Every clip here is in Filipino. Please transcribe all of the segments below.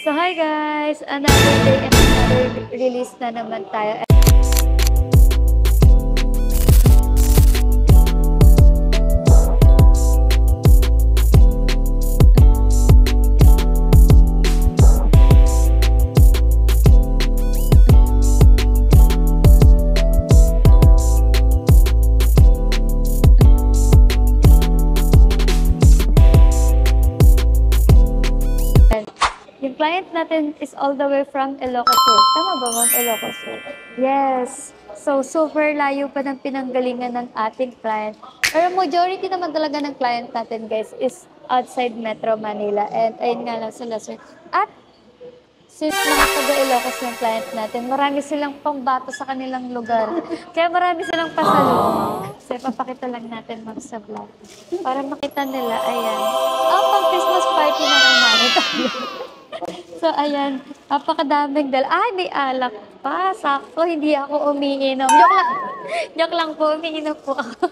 So hi guys! Another day and another release na naman tayo. Yung client natin is all the way from Ilocos Sur. Tama ba, Ma'am? Ilocos Sur? Yes. So, super layo pa ng pinanggalingan ng ating client. Pero majority naman talaga ng client natin, guys, is outside Metro Manila. And ayun nga lang sila, sir. At since mga taga-Ilocos yung client natin, marami silang pambato sa kanilang lugar. Kaya marami silang pasalubong. So, ipapakita lang natin, Ma'am, sa vlog. Para makita nila, ayan. Pang Christmas party na naman tayo. So, ayan. Napakadaming Ay, may alak pa. Sakto, hindi ako umiinom. Joke lang. Joke lang po, umiinom po ako.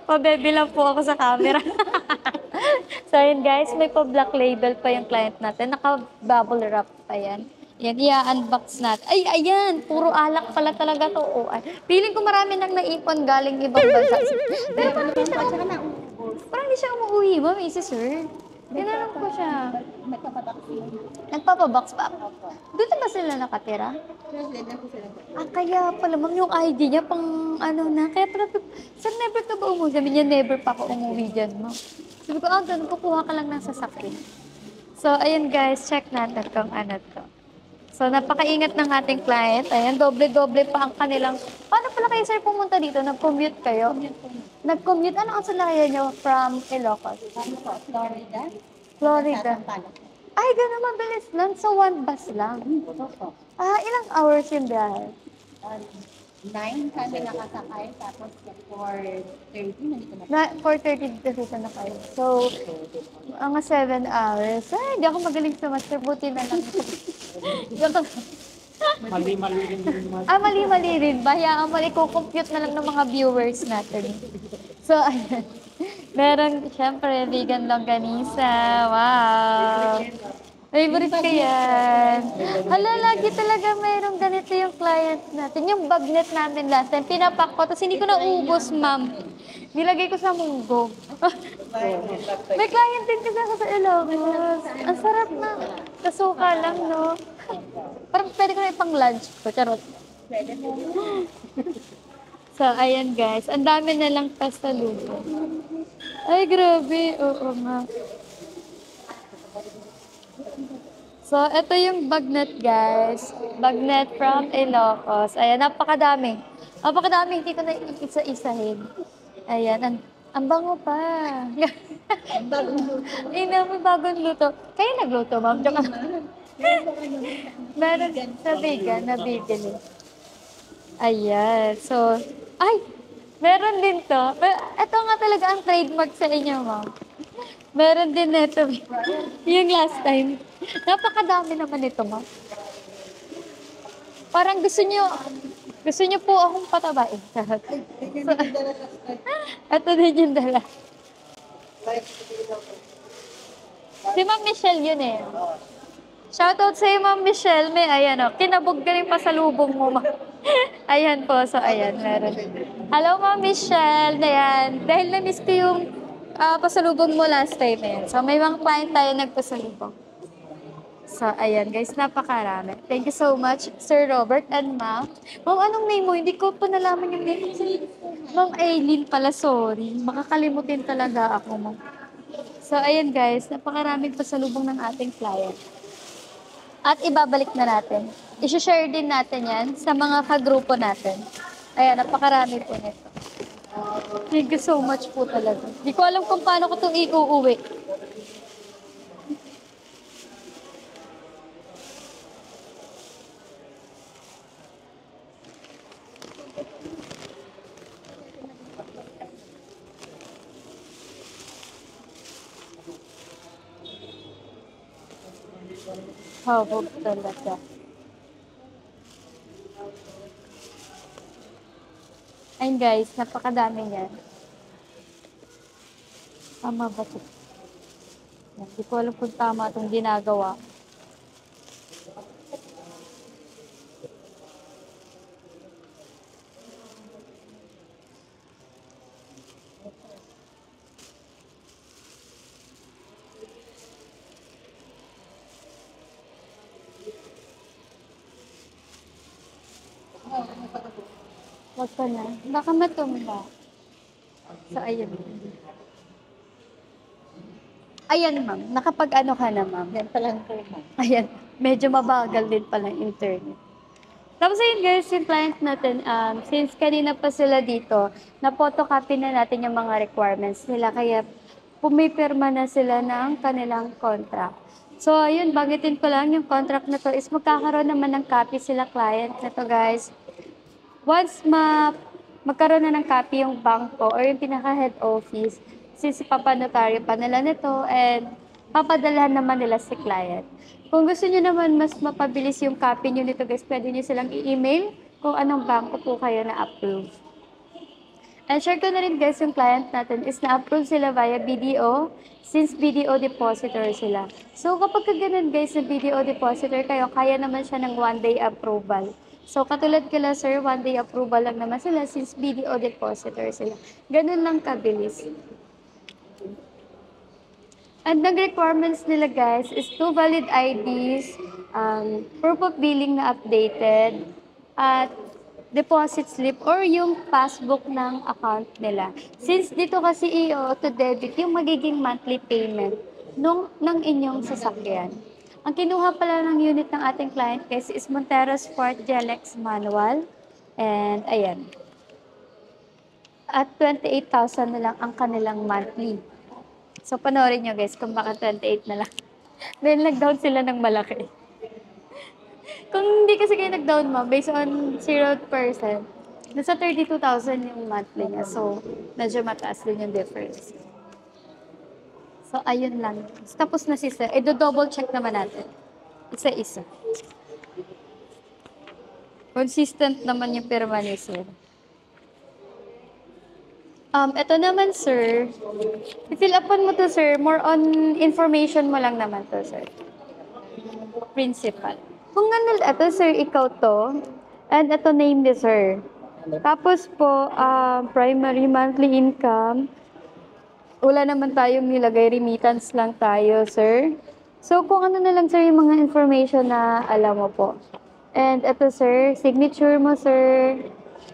Pabebe lang po ako sa camera. So, ayan guys, may pa-black label pa yung client natin. Naka-bubble wrap pa yan. Yan, i-unbox natin. Ay, ayan! Puro alak pala talaga to. Oh, ay. Feeling ko marami nang naipon galing ibang bansa. Pero parang hindi siya parang hindi siya umuwi ba, Mrs. Sir? Tinanong ko siya. Nagpapabox pa? Doon ba sila nakatira? Kaya pala, ma'am, yung ID niya pang ano na. Kaya pala, sir, never ka ba umuwi? Sabi niya, never pa ako umuwi dyan, ma'am. Sabi ko, ganun, kukuha ka lang ng sasakyan. So, ayun guys, check natin kung ano to. So, napakaingat ng ating client. Ayan, doble-doble pa ang kanilang... Paano pala kayo, sir, pumunta dito? Nag-commute kayo? Nag-commute? Ano ang salaya nyo from Ilocos? Florida. Florida. Ay, gano'n mabilis lang. So, one bus lang. Ilang hours yung biyahe? 9 kami nakasakay, tapos 4:30 nandito na. 4:30 dito na kayo. So, mga 7 hours. Hindi ako magaling sa math. Buti na lang. Mali-mali rin din naman. Mali-mali rin ba? Hayaan mo, i-compute na lang ng mga viewers natin. So, ayan. Meron, syempre, vegan longganisa. Wow! Favorite ko yan. Hala, lagi talaga mayroong ganito yung client natin. Yung bagnet namin last time, pinapak ko, tapos hindi ko naubos, ma'am. Nilagay ko sa munggo. May client din kasi ako sa Ilocos. Ang sarap na. Kasuka lang, no? Parang pwede ko na ipang lunch ko. Charot. Pwede mo. So, ayan guys. Ang dami na lang pasalubong. Ay, grabe. Oo nga. So, ito yung bagnet, guys. Bagnet from Ilocos. Ayan, napakadami. Napakadami. Hindi ko na isa-isahin. Ayan, ang bango pa. May bagong luto. Kayo nagluto, ma'am? Meron sa vegan na bibili. Ayan. So, meron din to. Ito nga talaga ang trademark sa inyo, ma'am. Meron din ito. Yung last time. Napakadami naman ito, ma'am. Parang gusto nyo po akong patabain. So, ito din yung dala. Si Ma'am Michelle yun eh. Shoutout sa iyo, Ma'am Michelle. Ayan o, kinabog ka rin pasalubong mo, ma'am. Ayan po, so ayan, meron. Hello, Ma'am Michelle. Ayan, dahil na-miss ko yung pasalubong mo last time. Ayan. So, may mga client tayo nagpasalubong. So, ayan guys, napakarami. Thank you so much, Sir Robert and Ma'am. Ma'am, anong name mo? Hindi ko pa nalaman yung name. Ma'am Aileen pala, sorry. Makakalimutin talaga ako, ma'am. So, ayan guys, napakaraming pasalubong ng ating client. At ibabalik na natin. I-share din natin yan sa mga kagrupo natin. Ayan, napakarami po nito. Thank you so much po talaga. Hindi ko alam kung paano ko itong iuuwi. Habog talaga. Ayun guys, napakadami niyan. Tama ba ito? Hindi ko alam kung tama itong ginagawa. Wag ka na. Baka matumba. So, ayun. Ayan, ma'am. Nakapag-ano ka na, ma'am? Yan pa lang po, ma'am. Ayan. Medyo mabagal din pala yung internet. Tapos ayun guys, yung client natin, since kanina pa sila dito, na-photocopy na natin yung mga requirements nila. Kaya pumipirma na sila ng kanilang contract. So ayun, bagitin ko lang yung contract na to is magkakaroon naman ng copy sila client na to guys. Once magkaroon na ng copy yung bangko or yung pinaka-head office, since papanotaryo pa nila nito and papadalhan naman nila si client. Kung gusto niyo naman mas mapabilis yung copy niyo nito guys, pwede niyo silang i-email kung anong bangko po kayo na-approve. And share ko na rin guys yung client natin is na-approve sila via BDO since BDO depositor sila. So kapag ganun guys na BDO depositor kayo, kaya naman siya ng 1-day approval. So katulad kila sir, 1-day approval lang naman sila since BDO depositor sila. Ganun lang kabilis. And the requirements nila guys is 2 valid IDs, proof of billing na updated, at deposit slip or yung passbook ng account nila. Since dito kasi i-auto debit yung magiging monthly payment ng inyong sasakyan. Ang kinuha pala ng unit ng ating client guys is Montero Sport GLX manual. And ayan. At 28,000 na lang ang kanilang monthly. So, panoorin nyo guys kung baka 28 na lang. Then, nag-down sila ng malaki. Kung hindi kasi kayo nag-down mo, based on 0%, nasa 32,000 yung monthly niya. So, medyo mataas din yung difference. So, ayun lang. Tapos na si sir. Do-double check naman natin. Isa-isa. Consistent naman yung pirma ni sir. Ito naman, sir. I-fill upan mo to, sir. More on information mo lang naman to, sir. Principal. Kung ano, ito, sir, ikaw to. And ito, name ni sir. Tapos po, primary monthly income. Wala naman tayong nilagay. Remittance lang tayo, sir. So, kung ano na lang, sir, yung mga information na alam mo po. And ito, sir, signature mo, sir.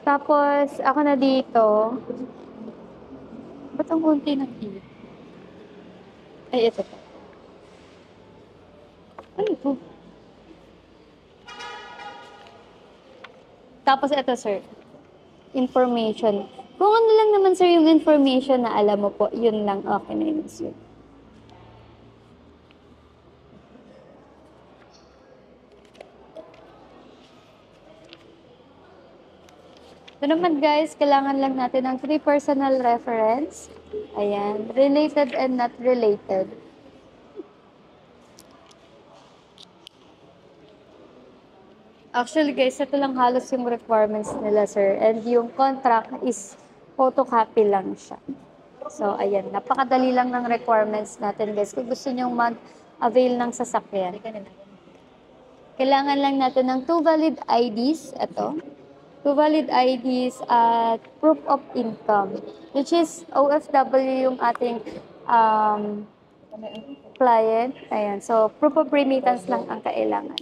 Tapos, ako na dito. Ba't ang konti ng tea? Ay, ito pa. Ano ito? Tapos ito, sir. Information. Kung ano lang naman, sir, yung information na alam mo po, yun lang. Okay na yun, sir. Ito naman guys, kailangan lang natin ng 3 personal reference. Ayan, related and not related. Actually guys, ito lang halos yung requirements nila sir. And yung contract is photocopy lang siya. So ayan, napakadali lang ng requirements natin guys. Kung gusto nyo mag-avail ng sasakyan. Kailangan lang natin ng 2 valid IDs. Ito. 2 valid IDs at proof of income, which is OFW yung ating client. Ayan. So, proof of remittance lang ang kailangan.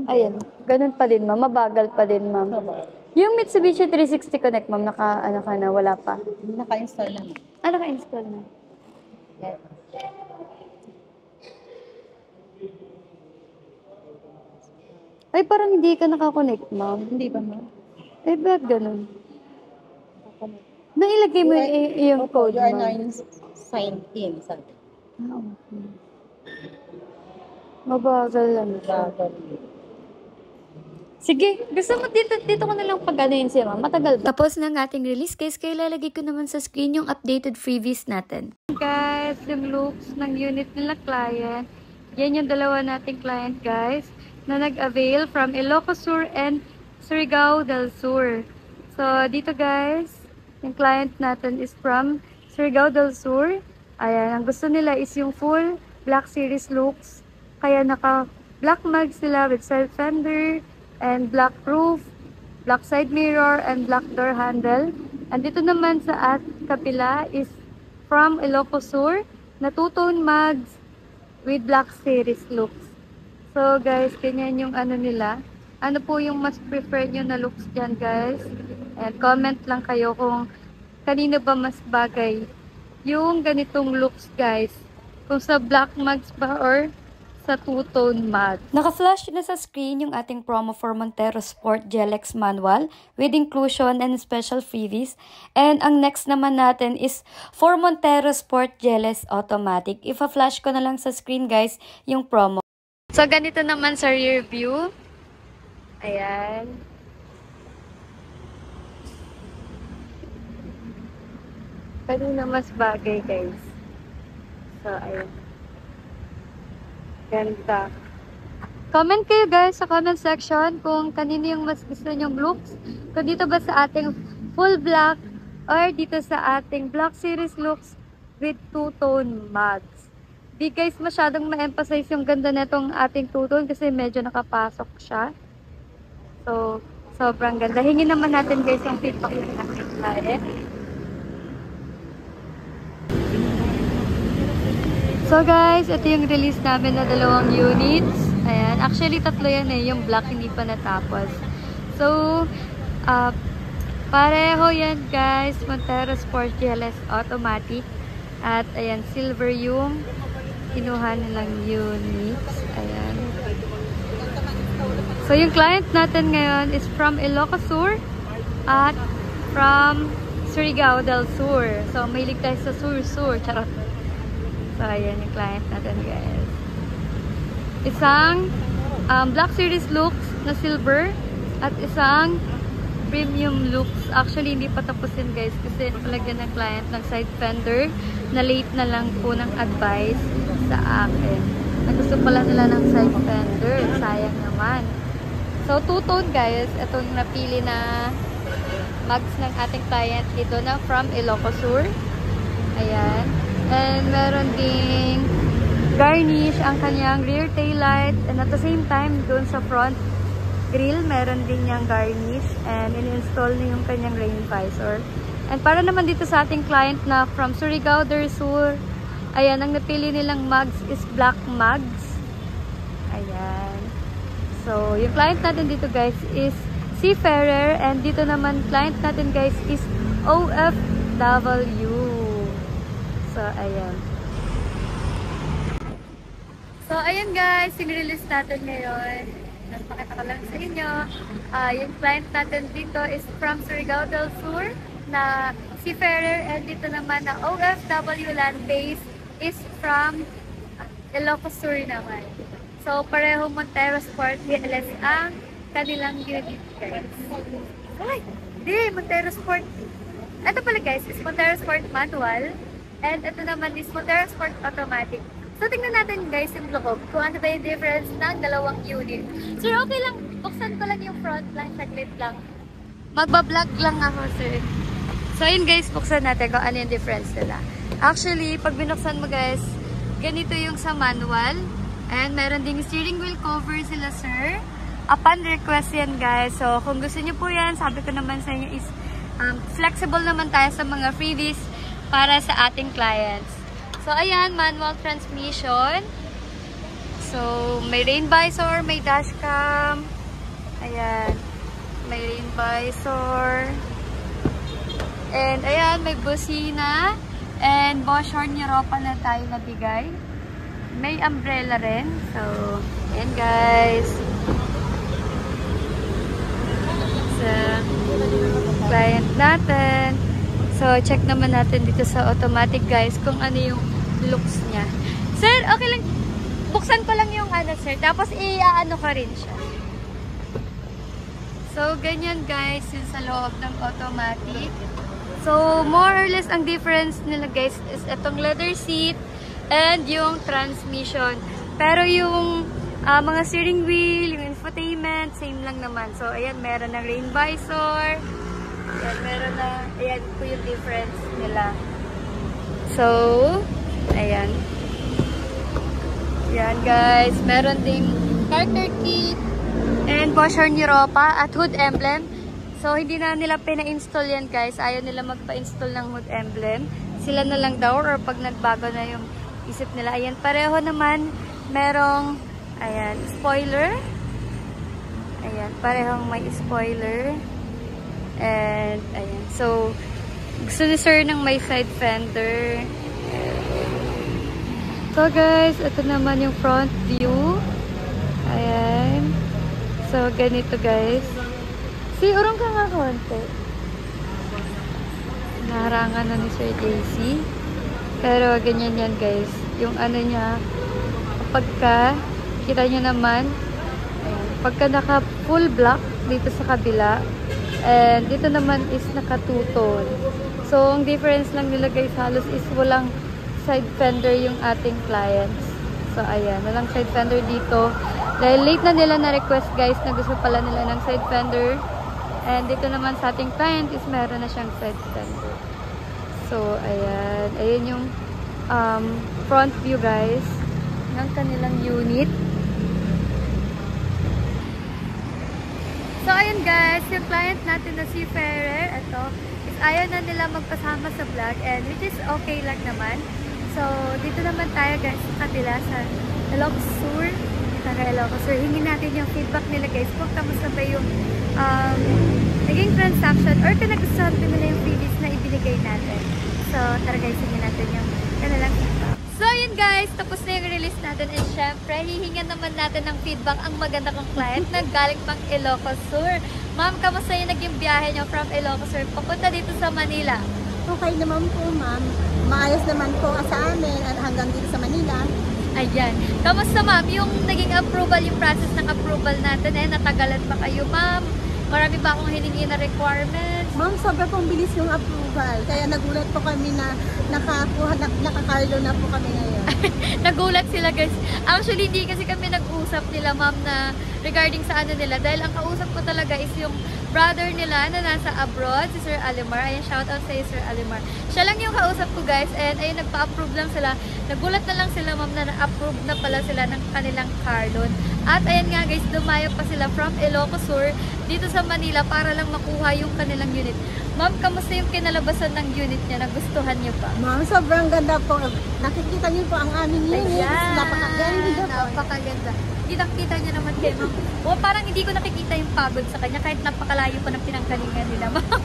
Ayan. Ganun pa din, ma'am. Mabagal pa din, ma'am. Yung Mitsubishi 360 Connect, ma'am, ano ka na, wala pa? Naka-install na. Naka-install na. Yes. Ay, parang hindi ka nakakonect, ma'am. Hindi ba, ma'am? Eh, bakit ganun? Nailagay mo yung code, You are ma'am. now signed in. Sabi. Okay. Mabagal lang siya. Sige, gusto mo dito ko na lang pag-anoyin siya, ma'am. Matagal ba? Tapos ng ating release case, kaya lalagay ko naman sa screen yung updated freebies natin. Guys, yung looks ng unit nila client. Yan yung dalawa nating client, guys, na nag-avail from Ilocos Sur and Surigao del Sur. So, dito guys, yung client natin is from Surigao del Sur. Ayan, ang gusto nila is yung full Black Series looks. Kaya naka-black mags sila with side fender and black roof, black side mirror, and black door handle. And dito naman sa kapila is from Ilocos Sur na two-tone mags with Black Series looks. So guys, ganyan yung ano nila. Ano po yung mas prefer nyo na looks dyan guys? And comment lang kayo kung kanino ba mas bagay yung ganitong looks guys. Kung sa black mags ba or sa two-tone matte. Naka-flash na sa screen yung ating promo for Montero Sport Gel-X Manual with inclusion and special freebies. And ang next naman natin is for Montero Sport Gel-X Automatic. Ipa-flash ko na lang sa screen guys yung promo. So ganito naman sa rear view. Ayan. Kanina mas bagay guys. So ayan. Ganda. Comment kayo guys sa comment section kung kanino yung mas gusto nyong looks. Kung dito ba sa ating full black or dito sa ating Black Series looks with two-tone mattes. Di guys masyadong ma-emphasize yung ganda netong ating two-tone kasi medyo nakapasok siya. So, sobrang ganda. Hingin naman natin guys yung feedback ng ating client. So guys, ito yung release namin na 2 units. Ayan. Actually, 3 yan eh. Yung black hindi pa natapos. So, pareho yan guys. Montero Sport GLS Automatic. At ayan, silver yung kinuha nilang units. Ayan. So, yung client natin ngayon is from Ilocos Sur at from Surigao del Sur. So, mahilig tayo sa Sur-Sur. Charot. So, ayan yung client natin, guys. Isang Black Series looks na silver at isang premium looks. Actually, hindi pa tapusin, guys, kasi palagyan ng client ng side fender na late na lang po ng advice sa akin. Gusto pala nila ng side fender. Sayang naman. So, two-tone, guys. Itong napili na mags ng ating client dito na from Ilocos Sur. Ayan. And meron ding garnish ang kanyang rear tail light. And at the same time, doon sa front grill, meron din niyang garnish. And in-install niya yung kanyang rain visor. And para naman dito sa ating client na from Surigao del Sur, ayan, ang napili nilang mags is black mags. Ayan. So, yung client natin dito guys is Seafarer. And dito naman, client natin guys is OFW. So, ayan. So, ayan guys, sinirelease natin ngayon. Napakita ko lang sa inyo. Yung client natin dito is from Surigao del Sur na Seafarer, and dito naman na OFW land base is from Ilocos Sur naman. So, pareho Montero Sport GLS ang kanilang unit guys. Ay! Di! Montero Sport. Ito pala guys, is Montero Sport Manual. And ito naman is Montero Sport Automatic. So, tingnan natin guys yung loob kung ano ba yung difference ng 2 unit. Sir, okay lang. Buksan ko lang yung front lang. Saglit lang. Magbablog lang ako, sir. So, yun guys, buksan natin kung ano yung difference nila. Actually, pag binuksan mo guys, ganito yung sa manual. And meron ding steering wheel cover sila, sir. Upon request yan guys. So, kung gusto nyo po yan, sabi ko naman sa inyo is flexible naman tayo sa mga freebies para sa ating clients. So, ayan, manual transmission. So, may rain visor, may dashcam. Ayan, may rain visor. And, ayan, may busina. And, Bosch horn Europa na tayo nabigay. May umbrella rin. So, ayan guys. Sa client natin. So, check naman natin dito sa automatic guys kung ano yung looks niya. Sir, okay lang. Buksan ko lang yung ano, sir. Tapos, i-ano ka rin siya. So, ganyan guys yung sa loob ng automatic. So, more or less ang difference nila guys is itong leather seat and yung transmission. Pero yung mga steering wheel, yung infotainment, same lang naman. So, ayan, meron ng rain visor. Ayan, meron na, ayan po yung difference nila. So, ayan. Ayan guys, meron ding starter kit and Bosch horn Europa at hood emblem. So, hindi na nila pina-install yan guys. Ayaw nila magpa-install ng hood emblem. Sila na lang daw or pag nagbago na yung isip nila. Ayan, pareho naman merong Ayan, spoiler. Ayan, parehong may spoiler. And, ayan. So, gusto ni sir ng may side fender. So, guys, ito naman yung front view. Ayan. So, ganito, guys. Urong ka nga konti. Naharangan na ni Sir JC. Pero, ganyan yan, guys. Yung ano niya, pagka, kita nyo naman, ayan, pagka naka full black dito sa kabila, and dito naman is naka two-tone. So, ang difference lang nila guys halos is walang side fender yung ating clients. So, ayan, walang side fender dito. Dahil late na nila na-request guys na gusto pala nila ng side fender. And dito naman sa ating client is meron na siyang side fender. So, ayan. Ayan yung front view guys ng kanilang unit. So, ayun guys, yung client natin na si Ferrer, ito, is ayaw na nila magpasama sa vlog, and which is okay lang naman. So, dito naman tayo guys, sa kabila, sa Ilocos Sur. Ilocos Sur, hingin natin yung feedback nila guys, kung kamusta ba yung naging transaction, or kung nagustuhan nila yung freebies na ibinigay natin. So, tara guys, hingin natin yung kanilang feedback. So, yun guys, tapos na yung release natin, and syempre, hihingan naman natin ng feedback ang maganda kong client na galing pang Ilocos Sur. Ma'am, kamusta yung naging biyahe nyo from Ilocos Sur papunta dito sa Manila? Okay naman po, ma'am. Maayos naman po sa amin at hanggang dito sa Manila. Ayan. Kamusta ma'am, yung naging approval, yung process ng approval natin, natagalan pa kayo ma'am? Marami ba akong hiningi na requirements? Ma'am, sobra pong bilis yung approval. Kaya nagulat po kami na nakakarlo na po kami ngayon. Nagulat sila guys. Actually, hindi kasi kami nag-usap nila ma'am na regarding sa ano nila. Dahil ang kausap ko talaga is yung brother nila na nasa abroad, si Sir Alimar. Ayan, shout out sa Sir Alimar. Siya lang yung kausap ko guys. And ayun, nagpa-approve lang sila. Nagulat na lang sila ma'am na na-approve na pala sila ng kanilang car loan. At ayan nga guys, dumayo pa sila from Ilocos Sur dito sa Manila para lang makuha yung kanilang unit. Ma'am, kamusta yung kinalabasan ng unit niya? Nagustuhan niyo pa? Ma'am, sobrang ganda po. Nakikita niyo po ang aming unit. Ayan. Napakaganda po. Napakaganda. Kita niyo naman kay ma'am. O, parang hindi ko nakikita yung pagod sa kanya kahit napakalayo pa ng pinanggalingan nila, ma'am.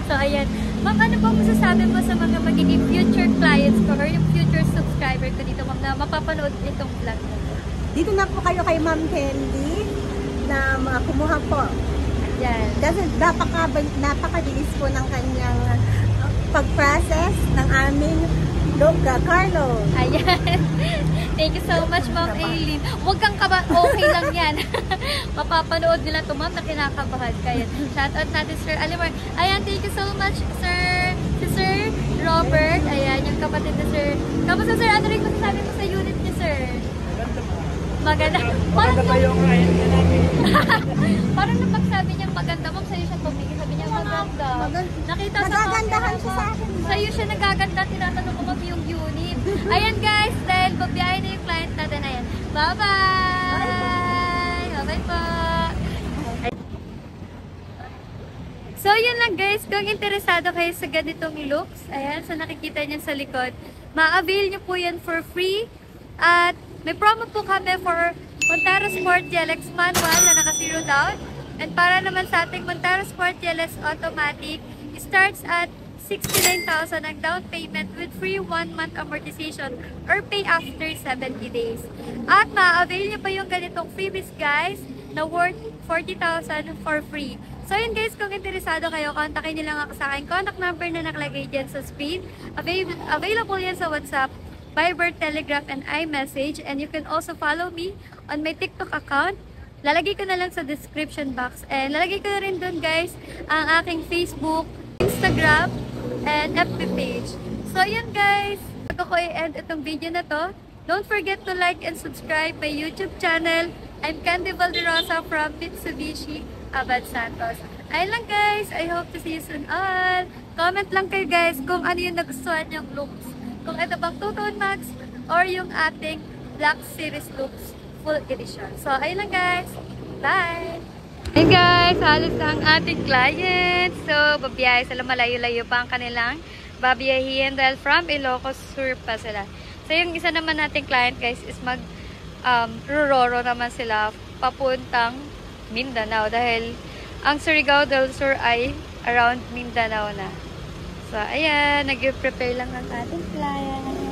So, ayan. Ma'am, ano ba masasabi mo sa mga magiging future clients ko or yung future subscriber ko dito, ma'am, na mapapanood itong vlog ko? Dito na po kayo kay Ma'am Candy na kumuha po. Ayan. Kasi napakabilis po ng kanyang pag-process ng aming car loan. Ayan. Thank you so much, Ma'am Aileen. Huwag kang okay lang yan. Mapapanood nila ito, ma'am, na kinakabahan. Kaya, shout out natin, Sir Alimar. Ayan, thank you so much, Sir. Si Sir Robert. Ayan, yung kapatid ni Sir. Kamusta, Sir? Ano rin masasabi mo sa unit niyo, Sir? Maganda. Maganda ba yung client na namin? Parang nung pagsabi niya maganda, ma'am, sa'yo siya tumingin. Sabi niya maganda. Nakita sa Nagagandahan siya sa akin. Sa'yo siya nagaganda. Tinatanong ko ma'am yung unit. Ayan guys, dahil babiyahe na yung client natin. Ayan. Bye-bye! Bye-bye po! So, yun lang guys. Kung interesado kayo sa ganitong looks, ayan, sa nakikita niyo sa likod, ma-avail niyo po yan for free. At may promo po kami for Montero Sport GLX manual na naka 0 down. And para naman sa ating Montero Sport GLX automatic, starts at 69,000 ang down payment with free 1-month amortization or pay after 70 days. At ma-avail nyo pa yung ganitong freebies guys na worth 40,000 for free. So yun guys, kung interesado kayo, kontakin nyo lang ako sa akin. Contact number na nakalagay dyan sa screen. Available yan sa WhatsApp, Viber, Telegram, and iMessage. And you can also follow me on my TikTok account. Lalagay ko na lang sa description box. And lalagay ko na rin dun guys ang aking Facebook, Instagram, and FB page. So yun guys, bago ko i-end itong video na to, don't forget to like and subscribe my YouTube channel. I'm Candy Valderosa from Mitsubishi, Abad Santos. Ayun lang guys, I hope to see you soon all. Comment lang kayo guys kung ano yung nagustuhan yung looks. Kung ito bang 2-tone max or yung ating Black Series looks full edition. So, ayun lang guys. Bye! Hey guys, alis na ang ating client. So, babiyahe sila, malayo-layo pa ang kanilang babiyahin dahil from Ilocos Sur pa sila. So, yung isa naman nating client guys is Rororo naman sila papuntang Mindanao dahil ang Surigao del Sur ay around Mindanao na. So, ayan, nag-prepare lang ang ating client.